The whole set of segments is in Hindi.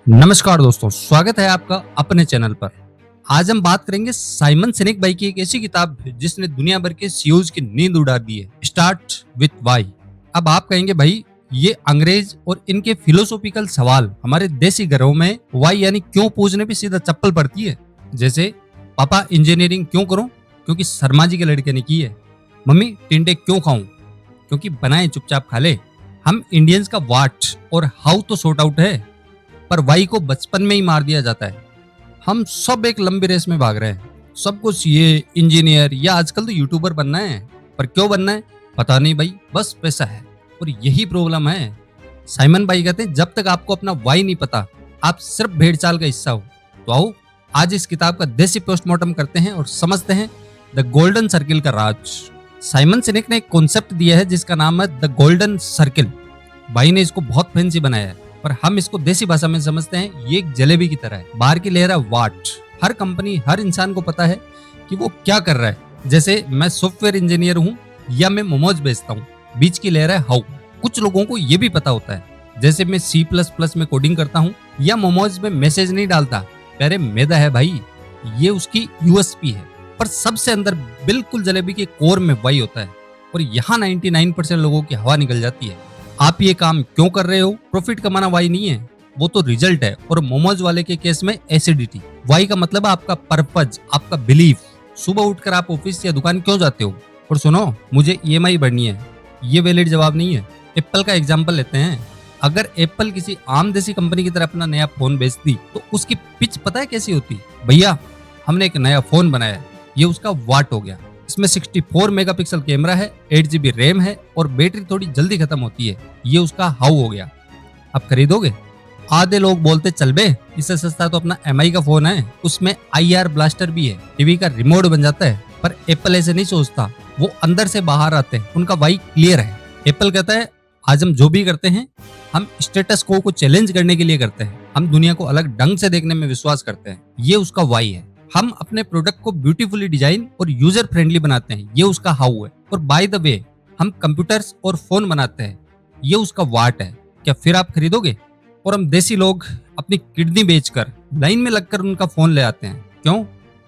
नमस्कार दोस्तों, स्वागत है आपका अपने चैनल पर। आज हम बात करेंगे साइमन सिनेक भाई की एक ऐसी किताब जिसने दुनिया भर के सीईओज की नींद उड़ा दी है, स्टार्ट विथ व्हाई। अब आप कहेंगे भाई ये अंग्रेज और इनके फिलोसॉफिकल सवाल हमारे देसी घरों में व्हाई यानी क्यों पूछने पे सीधा चप्पल पड़ती है। जैसे पापा इंजीनियरिंग क्यों करूं? क्योंकि शर्मा जी के लड़के ने की है। मम्मी टिंडे क्यों खाऊं? क्योंकि बनाए चुपचाप खा ले। हम इंडियंस का व्हाट और हाउ तो सॉर्ट आउट है, पर वाई को बचपन में ही मार दिया जाता है। हम सब एक लंबी रेस में भाग रहे हैं, सबको सीए, इंजीनियर या आजकल तो यूट्यूबर बनना है। पर क्यों बनना है पता नहीं भाई, बस पैसा है। और यही प्रॉब्लम है। साइमन भाई कहते हैं जब तक आपको अपना वाई नहीं पता, आप सिर्फ भेड़ चाल का हिस्सा हो। तो आओ आज इस किताब का देसी पोस्टमार्टम करते हैं और समझते हैं द गोल्डन सर्किल का राज। साइमन सिनेक ने एक कॉन्सेप्ट दिया है जिसका नाम है द गोल्डन सर्किल। भाई ने इसको बहुत फैंसी बनाया है, पर हम इसको देसी भाषा में समझते हैं ये एक जलेबी की तरह है। बाहर की लेयर है वाट, हर कंपनी हर इंसान को पता है कि वो क्या कर रहा है। जैसे मैं सॉफ्टवेयर इंजीनियर हूँ या मैं मोमोज बेचता हूँ। बीच की लेयर है हाउ, कुछ लोगों को ये भी पता होता है। जैसे मैं C++ में कोडिंग करता हूँ या मोमोज में मैसेज नहीं डालता, अरे मैदा है भाई, ये उसकी यूएसपी है। पर सबसे अंदर बिल्कुल जलेबी के कोर में वाई होता है, और यहाँ 99% लोगों की हवा निकल जाती है। आप ये काम क्यों कर रहे हो? प्रॉफिट कमाना वाई नहीं है, वो तो रिजल्ट है। और मोमोज वाले के केस में एसिडिटी। वाई का मतलब है आपका पर्पज, आपका बिलीफ। सुबह उठकर आप ऑफिस या दुकान क्यों जाते हो? और सुनो, मुझे ईएमआई भरनी है, ये वैलिड जवाब नहीं है। एप्पल का एग्जाम्पल लेते हैं। अगर एप्पल किसी आम देसी कंपनी की तरह अपना नया फोन बेचती तो उसकी पिच पता है कैसी होती? भैया हमने एक नया फोन बनाया है, ये उसका वाट हो गया। इसमें 64 मेगापिक्सल कैमरा है, 8 GB रैम है और बैटरी थोड़ी जल्दी खत्म होती है, ये उसका हाउ हो गया। आप खरीदोगे? आधे लोग बोलते चल बे, इससे सस्ता तो अपना एमआई का फोन है, उसमें IR ब्लास्टर भी है, टीवी का रिमोट बन जाता है। पर एप्पल ऐसे नहीं सोचता, वो अंदर से बाहर आते हैं, उनका वाई क्लियर है। एप्पल कहता है आज हम जो भी करते हैं हम स्टेटस को चैलेंज करने के लिए करते हैं, हम दुनिया को अलग ढंग से देखने में विश्वास करते हैं, ये उसका वाई है। हम अपने प्रोडक्ट को ब्यूटीफुली डिजाइन और यूजर फ्रेंडली बनाते हैं, ये उसका हाउ है। और बाय द वे हम कंप्यूटर्स और फोन बनाते हैं, ये उसका वाट है। क्या फिर आप खरीदोगे? और हम देसी लोग अपनी किडनी बेचकर लाइन में लगकर उनका फोन ले आते हैं। क्यों?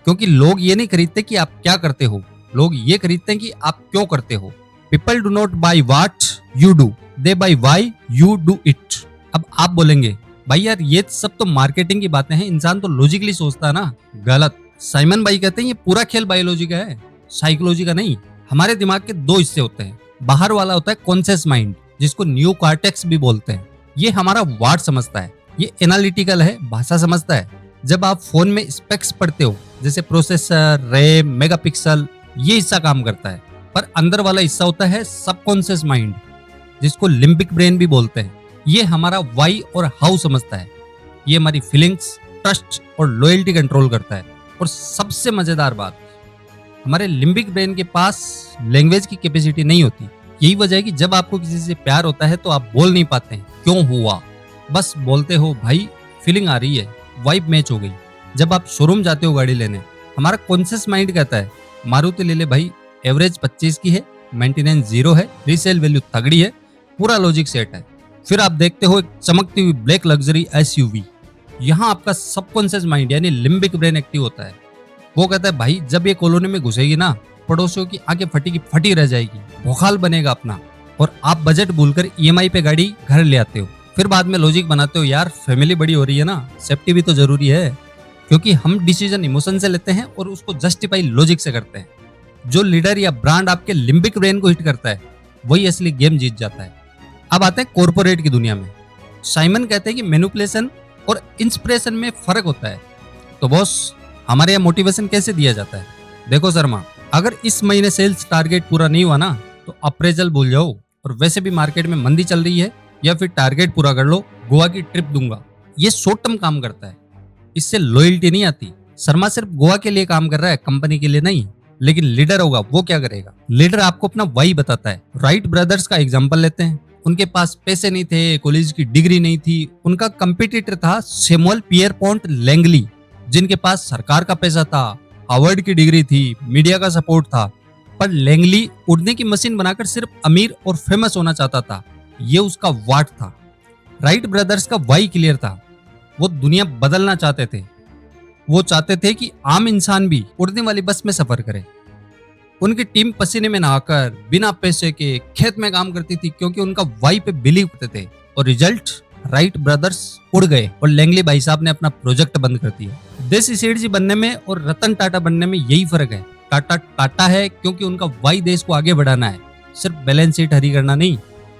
क्योंकि लोग ये नहीं खरीदते कि आप क्या करते हो, लोग ये खरीदते हैं कि आप क्यों करते हो। People do not buy what you do, they buy why you do it. अब आप बोलेंगे भाई यार ये सब तो मार्केटिंग की बातें हैं, इंसान तो लॉजिकली सोचता है ना। गलत। साइमन भाई कहते हैं ये पूरा खेल बायोलॉजी का है, साइकोलॉजी का नहीं। हमारे दिमाग के दो हिस्से होते हैं। बाहर वाला होता है कॉन्शियस माइंड, जिसको न्यू कॉर्टेक्स भी बोलते हैं, ये हमारा वाट समझता है, ये एनालिटिकल है, भाषा समझता है। जब आप फोन में स्पेक्स पढ़ते हो जैसे प्रोसेसर, रैम, मेगापिक्सल, ये हिस्सा काम करता है। पर अंदर वाला हिस्सा होता है सबकॉन्शियस माइंड, जिसको लिम्बिक ब्रेन भी बोलते हैं, ये हमारा वाई और हाउ समझता है। ये हमारी फीलिंग्स, ट्रस्ट और लॉयल्टी कंट्रोल करता है। और सबसे मजेदार बात, हमारे लिम्बिक ब्रेन के पास लैंग्वेज की कैपेसिटी नहीं होती। यही वजह है कि जब आपको किसी से प्यार होता है तो आप बोल नहीं पाते हैं क्यों हुआ, बस बोलते हो भाई फीलिंग आ रही है, वाइब मैच हो गई। जब आप शोरूम जाते हो गाड़ी लेने, हमारा कॉन्शियस माइंड कहता है मारुति ले ले भाई, एवरेज 25 की है, मेंटेनेंस 0 है, रीसेल वैल्यू तगड़ी है, पूरा लॉजिक सेट है। फिर आप देखते हो एक चमकती हुई ब्लैक लग्जरी SUV, यहाँ आपका सबकॉन्शियस माइंड यानी लिम्बिक ब्रेन एक्टिव होता है। वो कहता है भाई जब ये कॉलोनी में घुसेगी ना, पड़ोसियों की आंखें फटी की फटी रह जाएगी, भौकाल बनेगा अपना। और आप बजट भूलकर EMI पे गाड़ी घर ले आते हो। फिर बाद में लॉजिक बनाते हो यार फैमिली बड़ी हो रही है ना, सेफ्टी भी तो जरूरी है। क्योंकि हम डिसीजन इमोशन से लेते हैं और उसको जस्टिफाई लॉजिक से करते हैं। जो लीडर या ब्रांड आपके लिम्बिक ब्रेन को हिट करता है वही असली गेम जीत जाता है। अब आते हैं कॉर्पोरेट की दुनिया में। साइमन कहते हैं कि मैनिपुलेशन और इंस्पिरेशन में फर्क होता है। तो बॉस हमारे यहाँ मोटिवेशन कैसे दिया जाता है? देखो शर्मा, अगर इस महीने सेल्स टारगेट पूरा नहीं हुआ ना तो अप्रेजल भूल जाओ, और वैसे भी मार्केट में मंदी चल रही है, या फिर टारगेट पूरा कर लो, गोवा की ट्रिप दूंगा। ये शॉर्ट टर्म काम करता है, इससे लॉयल्टी नहीं आती। शर्मा सिर्फ गोवा के लिए काम कर रहा है, कंपनी के लिए नहीं। लेकिन लीडर होगा वो क्या करेगा? लीडर आपको अपना वाई बताता है। राइट ब्रदर्स का एग्जाम्पल लेते हैं। उनके पास पैसे नहीं थे, कॉलेज की डिग्री नहीं थी, उनका कंपटीटर था सैमुअल पियरपॉन्ट लैंगली, जिनके पास सरकार का पैसा था, हार्वर्ड की डिग्री थी, मीडिया का सपोर्ट था। पर लैंगली उड़ने की मशीन बनाकर सिर्फ अमीर और फेमस होना चाहता था, ये उसका वाट था। राइट ब्रदर्स का वाई क्लियर था, वो दुनिया बदलना चाहते थे। वो चाहते थे कि आम इंसान भी उड़ने वाली बस में सफर करे। उनकी टीम पसीने में नहाकर बिना पैसे के खेत में काम करती थी क्योंकि उनका वाई पे बिलीव करते थे। और रिजल्ट, राइट ब्रदर्स उड़ गए और लैंगली भाई साहब ने अपना प्रोजेक्ट बंद कर दिया। देसी सेठ जी बनने में और रतन टाटा बनने में यही फर्क है। टाटा टाटा है क्योंकि उनका वाई देश को आगे बढ़ाना है, सिर्फ बैलेंस शीट हरी करना नहीं।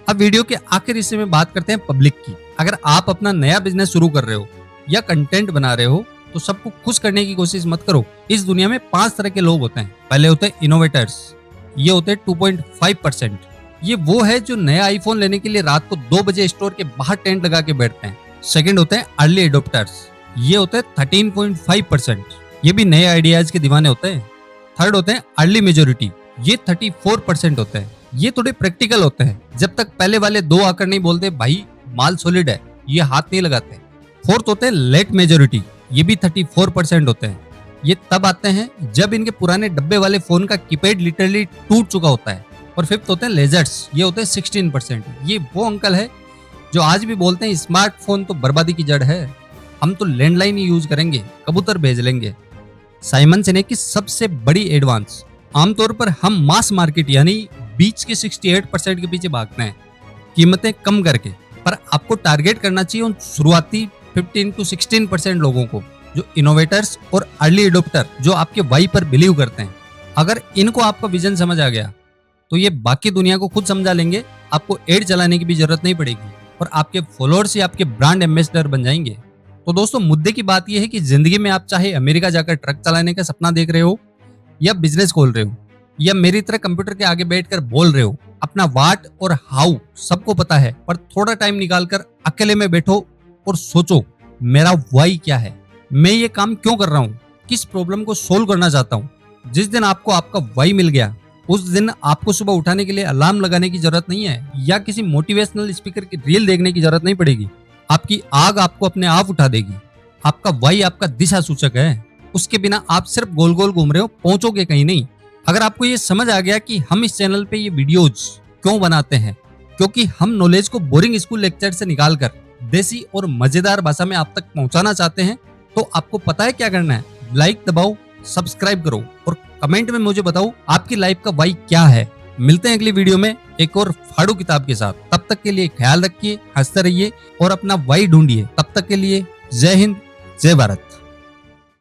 अब वीडियो के आखिर हिस्से में बात करते हैं पब्लिक की। अगर आप अपना नया बिजनेस शुरू कर रहे हो या कंटेंट बना रहे हो तो सबको खुश करने की कोशिश मत करो। इस दुनिया में 5 तरह के लोग होते हैं। पहले होते हैं इनोवेटर्स, ये होते हैं 2.5%। ये वो है जो नया आईफोन लेने के लिए रात को 2 बजे स्टोर के बाहर टेंट लगा के बैठते हैं। सेकंड होते हैं अर्ली एडोप्टर्स, ये होते हैं 13.5%। ये भी नए आइडियाज के दीवाने होते हैं। थर्ड होते हैं अर्ली मेजोरिटी, ये 34% होते हैं। ये थोड़े प्रैक्टिकल होते हैं, जब तक पहले वाले 2 आकर नहीं बोलते भाई माल सॉलिड है, ये हाथ नहीं लगाते। फोर्थ होते हैं लेट मेजोरिटी, ये भी 34% होते हैं। ये तब आते हैं जब इनके पुराने डब्बे वाले फोन का कीपैड लिटरली टूट चुका होता है। और फिफ्थ होते हैं लेजर्स, ये होते हैं 16%। ये वो अंकल है जो आज भी बोलते हैं स्मार्टफोन तो बर्बादी की जड़ है, हम तो लैंडलाइन ही यूज करेंगे, कबूतर भेज लेंगे। साइमन सिनेक की सबसे बड़ी एडवांस, आमतौर पर हम मास मार्केट यानी बीच के 68% के पीछे भागते हैं कीमतें कम करके, पर आपको टारगेट करना चाहिए उन शुरुआती 15 to 16% लोगों को, जो इनोवेटर्स और अर्ली एडोप्टर जो आपके वाई पर बिलीव करते हैं। अगर इनको आपका विजन समझ आ गया तो ये बाकी दुनिया को खुद समझा लेंगे। आपको एड चलाने की भी जरूरत नहीं पड़ेगी और आपके फॉलोअर्स ही आपके ब्रांड एम्बेसडर बन जाएंगे। तो दोस्तों, मुद्दे की बात यह है कि जिंदगी में आप चाहे अमेरिका जाकर ट्रक चलाने का सपना देख रहे हो या बिजनेस खोल रहे हो या मेरी तरह कंप्यूटर के आगे बैठकर बोल रहे हो, अपना व्हाट और हाउ सबको पता है, पर थोड़ा टाइम निकालकर अकेले में बैठो और सोचो मेरा वाई क्या है, मैं ये काम क्यों कर रहा हूँ, किस प्रॉब्लम को सोल्व करना चाहता हूँ। जिस दिन आपको आपका वाई मिल गया उस दिन आपको सुबह उठाने के लिए अलार्म लगाने की जरूरत नहीं है या किसी मोटिवेशनल स्पीकर की रील देखने की जरूरत नहीं पड़ेगी। आपकी आग आपको अपने आप उठा देगी। आपका वाई आपका दिशा सूचक है, उसके बिना आप सिर्फ गोल गोल घूम रहे हो, पहुंचोगे कहीं नहीं। अगर आपको ये समझ आ गया कि हम इस चैनल पे ये वीडियोज क्यों बनाते हैं, क्योंकि हम नॉलेज को बोरिंग स्कूल लेक्चर से निकालकर देसी और मजेदार भाषा में आप तक पहुंचाना चाहते हैं, तो आपको पता है क्या करना है। लाइक दबाओ, सब्सक्राइब करो और कमेंट में मुझे बताओ आपकी लाइफ का वाई क्या है। मिलते हैं अगली वीडियो में एक और फाड़ू किताब के साथ। तब तक के लिए ख्याल रखिए, हंसते रहिए और अपना वाई ढूंढिए। तब तक के लिए जय हिंद, जय भारत।